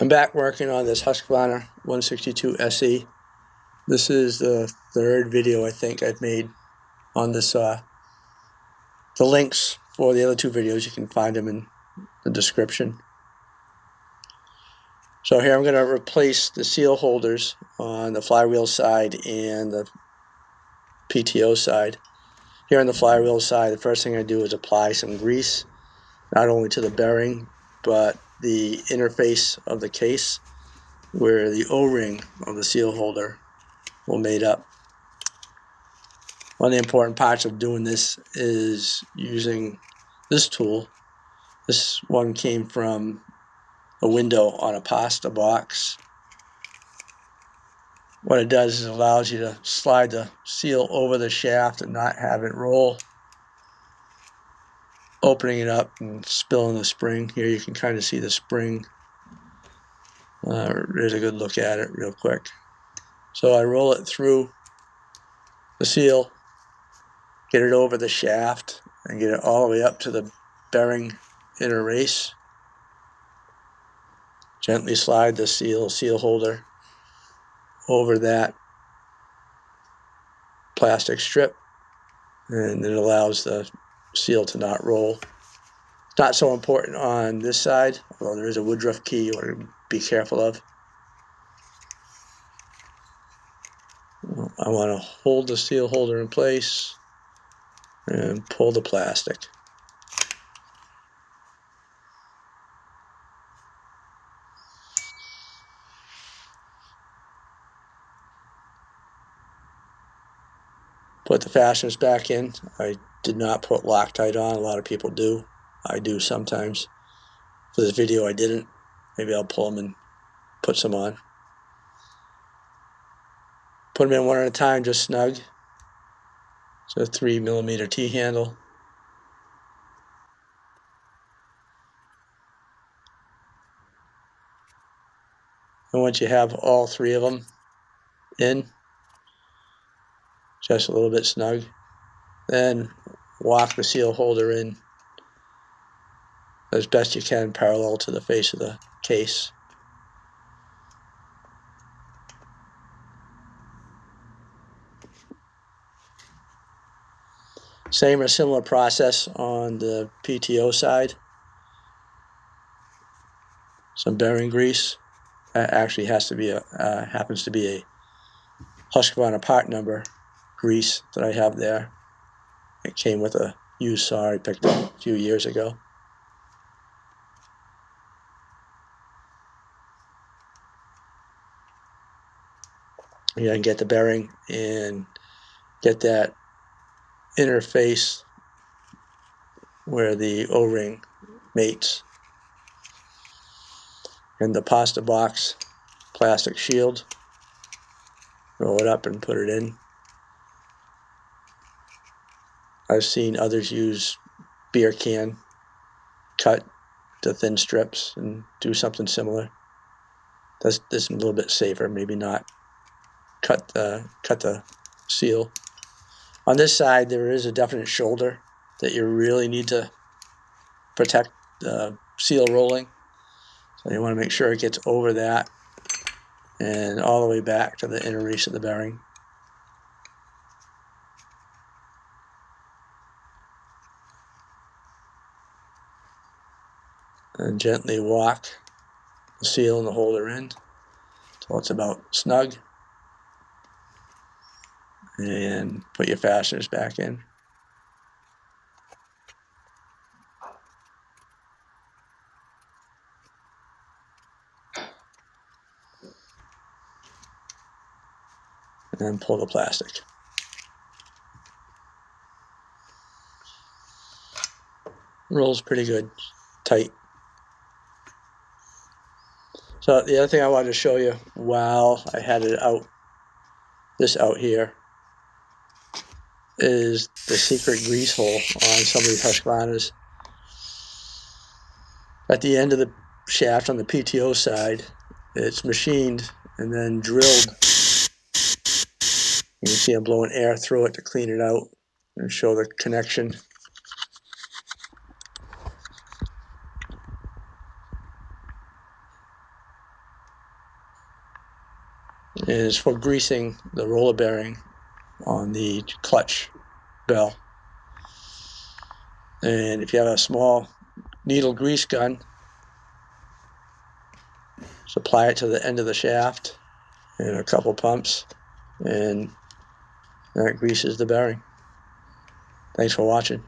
I'm back working on this Husqvarna 162 SE. This is the third video I think I've made on this saw. The links for the other two videos, you can find them in the description. So here I'm going to replace the seal holders on the flywheel side and the PTO side. Here on the flywheel side, the first thing I do is apply some grease, not only to the bearing, but the interface of the case where the O-ring of the seal holder will mate up. One of the important parts of doing this is using this tool. This one came from a window on a pasta box. What it does is it allows you to slide the seal over the shaft and not have it roll, opening it up and spilling the spring. Here you can kind of see the spring. There's a good look at it real quick. So I roll it through the seal, get it over the shaft, and get it all the way up to the bearing inner race. Gently slide the seal holder over that plastic strip, and it allows the seal to not roll. It's not so important on this side, although there is a woodruff key you want to be careful of. I want to hold the seal holder in place and pull the plastic. Put the fasteners back in. I did not put Loctite on. A lot of people do. I do sometimes. For this video I didn't. Maybe I'll pull them and put some on. Put them in one at a time, just snug. It's a 3mm T-handle. And once you have all three of them in, just a little bit snug, then walk the seal holder in as best you can parallel to the face of the case. Same or similar process on the PTO side. Some bearing grease. That actually happens to be a Husqvarna part number grease that I have there. It came with a used saw I picked up a few years ago. You can get the bearing and get that interface where the O-ring mates, and the pasta box plastic shield. Roll it up and put it in. I've seen others use beer can, cut to thin strips and do something similar. This is a little bit safer, maybe not cut the seal. On this side there is a definite shoulder that you really need to protect the seal rolling. So you want to make sure it gets over that and all the way back to the inner race of the bearing. And gently walk the seal and the holder in until it's about snug. And put your fasteners back in. And then pull the plastic. Rolls pretty good, tight. So the other thing I wanted to show you while I had it out, this out here, is the secret grease hole on some of these Husqvarnas. At the end of the shaft on the PTO side, it's machined and then drilled. You can see I'm blowing air through it to clean it out and show the connection. is for greasing the roller bearing on the clutch bell. And if you have a small needle grease gun, just apply it to the end of the shaft and a couple pumps, and that greases the bearing. Thanks for watching.